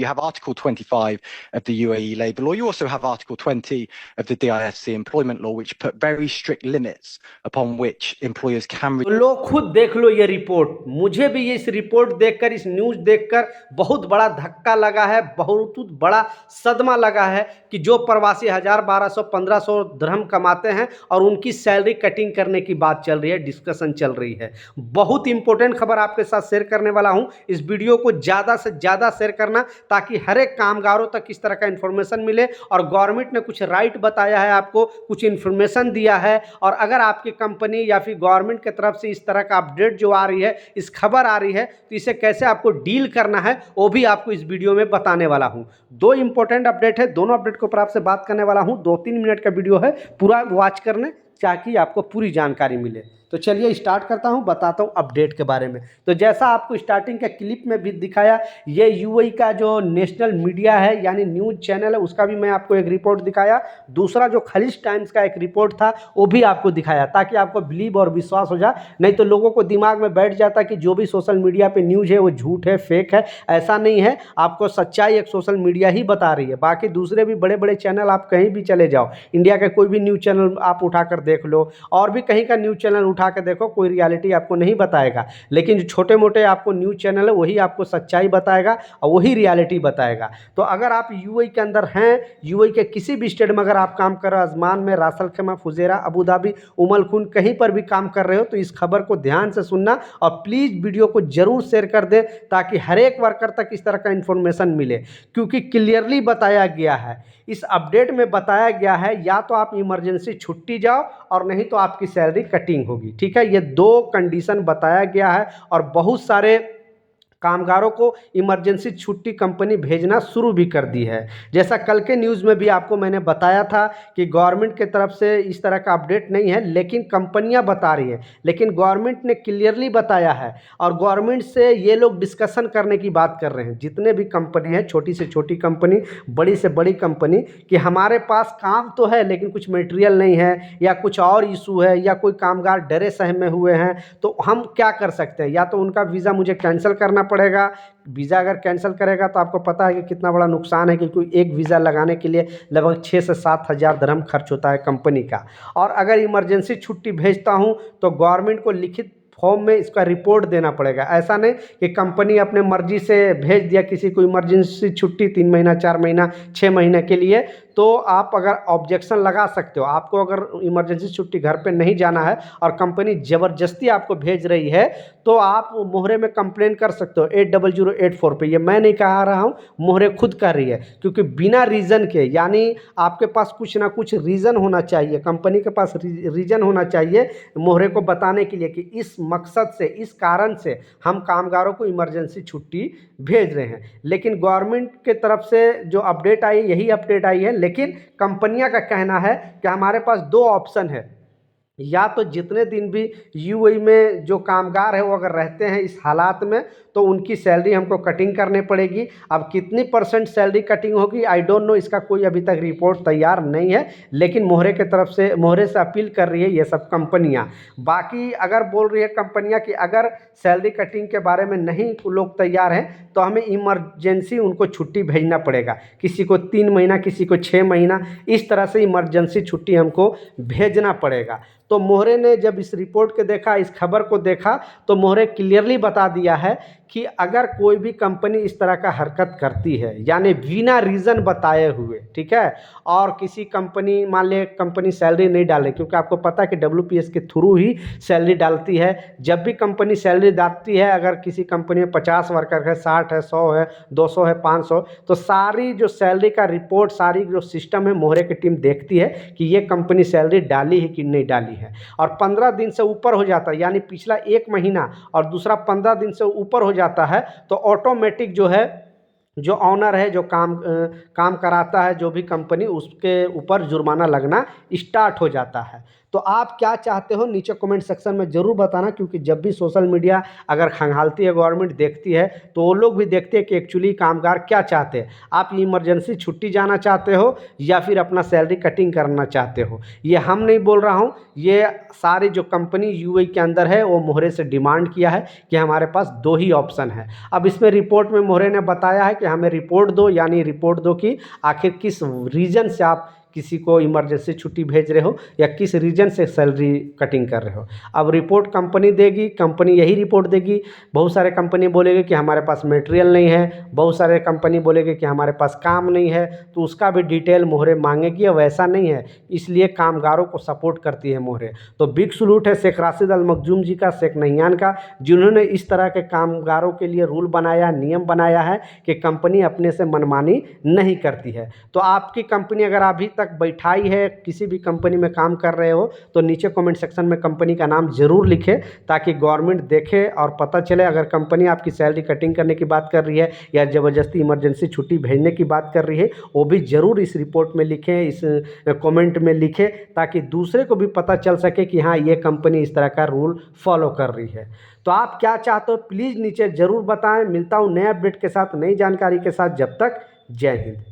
you have Article 25 of the UAE labour law. You also have Article 20 of the DIFC employment law, which put very strict limits upon which employers can. तो लोग खुद देख लो ये report. मुझे भी इस report देखकर, इस न्यूज़ देखकर बहुत बड़ा धक्का लगा है, बहुत बड़ा सदमा लगा है कि जो प्रवासी 1000, 1200, 1500 दिरहम कमाते हैं और उनकी सैलरी कटिंग करने की बात चल रही है, डिस्कशन चल रही है। बहुत इंपॉर्टेंट खबर आपके साथ शेयर करने वाला हूं। इस वीडियो को ज़्यादा से ज़्यादा शेयर करना ताकि हर एक कामगारों तक इस तरह का इन्फॉर्मेशन मिले। और गवर्नमेंट ने कुछ राइट बताया है, आपको कुछ इन्फॉर्मेशन दिया है। और अगर आपकी कंपनी या फिर गवर्नमेंट की तरफ से इस तरह का अपडेट जो आ रही है, इस खबर आ रही है, तो इसे कैसे आपको डील करना है वो भी आपको इस वीडियो में बताने वाला हूं। दो इंपॉर्टेंट अपडेट है, दोनों अपडेट के ऊपर आपसे बात करने वाला हूं। 2-3 मिनट का वीडियो है, पूरा वॉच करने ताकि आपको पूरी जानकारी मिले। तो चलिए स्टार्ट करता हूं, बताता हूं अपडेट के बारे में। तो जैसा आपको स्टार्टिंग के क्लिप में भी दिखाया, ये यूएई का जो नेशनल मीडिया है यानी न्यूज़ चैनल है, उसका भी मैं आपको एक रिपोर्ट दिखाया। दूसरा जो खलीज टाइम्स का एक रिपोर्ट था वो भी आपको दिखाया, ताकि आपको बिलीव और विश्वास हो जाए। नहीं तो लोगों को दिमाग में बैठ जाता कि जो भी सोशल मीडिया पर न्यूज़ है वो झूठ है, फेक है। ऐसा नहीं है, आपको सच्चाई एक सोशल मीडिया ही बता रही है। बाकी दूसरे भी बड़े बड़े चैनल आप कहीं भी चले जाओ, इंडिया का कोई भी न्यूज़ चैनल आप उठाकर देख लो, और भी कहीं का न्यूज़ चैनल उठा के देखो, कोई रियलिटी आपको नहीं बताएगा। लेकिन जो छोटे मोटे आपको न्यूज़ चैनल है वही आपको सच्चाई बताएगा और वही रियलिटी बताएगा। तो अगर आप यूएई के अंदर हैं, यूएई के किसी भी स्टेट में अगर आप काम कर रहे हो, अजमान में, रास अल खैमा, फुजेरा, अबू धाबी, उमल खुन, कहीं पर भी काम कर रहे हो, तो इस खबर को ध्यान से सुनना और प्लीज़ वीडियो को जरूर शेयर कर दे ताकि हर एक वर्कर तक इस तरह का इन्फॉर्मेशन मिले। क्योंकि क्लियरली बताया गया है, इस अपडेट में बताया गया है, या तो आप इमरजेंसी छुट्टी जाओ और नहीं तो आपकी सैलरी कटिंग होगी। ठीक है, ये दो कंडीशन बताया गया है और बहुत सारे कामगारों को इमरजेंसी छुट्टी कंपनी भेजना शुरू भी कर दी है। जैसा कल के न्यूज़ में भी आपको मैंने बताया था कि गवर्नमेंट के तरफ से इस तरह का अपडेट नहीं है, लेकिन कंपनियां बता रही हैं। लेकिन गवर्नमेंट ने क्लियरली बताया है और गवर्नमेंट से ये लोग डिस्कशन करने की बात कर रहे हैं, जितने भी कंपनी हैं, छोटी से छोटी कंपनी, बड़ी से बड़ी कंपनी, कि हमारे पास काम तो है लेकिन कुछ मटेरियल नहीं है या कुछ और इशू है या कोई कामगार डरे सहमे हुए हैं, तो हम क्या कर सकते हैं। या तो उनका वीज़ा मुझे कैंसिल करना पड़ेगा। वीज़ा अगर कैंसिल करेगा तो आपको पता है कि कितना बड़ा नुकसान है, क्योंकि एक वीज़ा लगाने के लिए लगभग 6 से 7 हज़ार दिरहम खर्च होता है कंपनी का। और अगर इमरजेंसी छुट्टी भेजता हूं तो गवर्नमेंट को लिखित फॉर्म में इसका रिपोर्ट देना पड़ेगा। ऐसा नहीं कि कंपनी अपने मर्जी से भेज दिया किसी को इमरजेंसी छुट्टी 3 महीना, 4 महीना, 6 महीने के लिए, तो आप अगर ऑब्जेक्शन लगा सकते हो। आपको अगर इमरजेंसी छुट्टी घर पे नहीं जाना है और कंपनी ज़बरदस्ती आपको भेज रही है तो आप मोहरे में कंप्लेन कर सकते हो 80084 पे। ये मैं नहीं कह रहा हूँ, मोहरे खुद कर रही है। क्योंकि बिना रीज़न के, यानी आपके पास कुछ ना कुछ रीज़न होना चाहिए, कंपनी के पास रीज़न होना चाहिए मोहरे को बताने के लिए कि इस मकसद से, इस कारण से हम कामगारों को इमरजेंसी छुट्टी भेज रहे हैं। लेकिन गवर्नमेंट के तरफ से जो अपडेट आई, यही अपडेट आई है। लेकिन कंपनियां का कहना है कि हमारे पास 2 ऑप्शन है, या तो जितने दिन भी यूएई में जो कामगार है वो अगर रहते हैं इस हालात में तो उनकी सैलरी हमको कटिंग करनी पड़ेगी। अब कितनी % सैलरी कटिंग होगी आई डोंट नो, इसका कोई अभी तक रिपोर्ट तैयार नहीं है। लेकिन मोहरे के तरफ से, मोहरे से अपील कर रही है ये सब कंपनियां। बाकी अगर बोल रही है कंपनियां कि अगर सैलरी कटिंग के बारे में नहीं लोग तैयार हैं तो हमें इमरजेंसी उनको छुट्टी भेजना पड़ेगा। किसी को 3 महीना, किसी को 6 महीना, इस तरह से इमरजेंसी छुट्टी हमको भेजना पड़ेगा। तो मोहरे ने जब इस रिपोर्ट के देखा, इस खबर को देखा, तो मोहरे क्लियरली बता दिया है कि अगर कोई भी कंपनी इस तरह का हरकत करती है, यानी बिना रीज़न बताए हुए, ठीक है, और किसी कंपनी, मान ले कंपनी सैलरी नहीं डाले, क्योंकि आपको पता है कि WPS के थ्रू ही सैलरी डालती है। जब भी कंपनी सैलरी डालती है, अगर किसी कंपनी में 50 वर्कर है, 60 है, 100 है, 200 है, 500, तो सारी जो सैलरी का रिपोर्ट, सारी जो सिस्टम है, मोहरे की टीम देखती है कि ये कंपनी सैलरी डाली है कि नहीं डाली है। और 15 दिन से ऊपर हो जाता है, यानी पिछला 1 महीना और दूसरा 15 दिन से ऊपर हो जाता है, तो ऑटोमेटिक जो है, जो ऑनर है, जो काम कराता है, जो भी कंपनी, उसके ऊपर जुर्माना लगना स्टार्ट हो जाता है। तो आप क्या चाहते हो नीचे कमेंट सेक्शन में ज़रूर बताना, क्योंकि जब भी सोशल मीडिया अगर खंगालती है, गवर्नमेंट देखती है, तो वो लोग भी देखते हैं कि एक्चुअली कामगार क्या चाहते हैं। आप इमरजेंसी छुट्टी जाना चाहते हो या फिर अपना सैलरी कटिंग करना चाहते हो, ये हम नहीं बोल रहा हूँ, ये सारी जो कंपनी यूएई के अंदर है वो मोहरे से डिमांड किया है कि हमारे पास दो ही ऑप्शन है। अब इसमें रिपोर्ट में मोहरे ने बताया है कि हमें रिपोर्ट दो, यानी रिपोर्ट दो कि आखिर किस रीज़न से आप किसी को इमरजेंसी छुट्टी भेज रहे हो या किस रीजन से सैलरी कटिंग कर रहे हो। अब रिपोर्ट कंपनी देगी, कंपनी यही रिपोर्ट देगी। बहुत सारे कंपनी बोलेगी कि हमारे पास मटेरियल नहीं है, बहुत सारे कंपनी बोलेगी कि हमारे पास काम नहीं है, तो उसका भी डिटेल मोहरे मांगेगी। अब ऐसा नहीं है, इसलिए कामगारों को सपोर्ट करती है मोहरे। तो बिग सलूट है शेख राशिद अल मखदूम जी का, शेख नहियान का, जिन्होंने इस तरह के कामगारों के लिए रूल बनाया, नियम बनाया है कि कंपनी अपने से मनमानी नहीं करती है। तो आपकी कंपनी अगर अभी तक बैठाई है, किसी भी कंपनी में काम कर रहे हो, तो नीचे कमेंट सेक्शन में कंपनी का नाम जरूर लिखें, ताकि गवर्नमेंट देखे और पता चले। अगर कंपनी आपकी सैलरी कटिंग करने की बात कर रही है या ज़बरदस्ती इमरजेंसी छुट्टी भेजने की बात कर रही है, वो भी ज़रूर इस रिपोर्ट में लिखें, इस कमेंट में लिखें, ताकि दूसरे को भी पता चल सके कि हाँ, ये कंपनी इस तरह का रूल फॉलो कर रही है। तो आप क्या चाहते हो प्लीज़ नीचे ज़रूर बताएं। मिलता हूँ नए अपडेट के साथ, नई जानकारी के साथ। जब तक जय हिंद।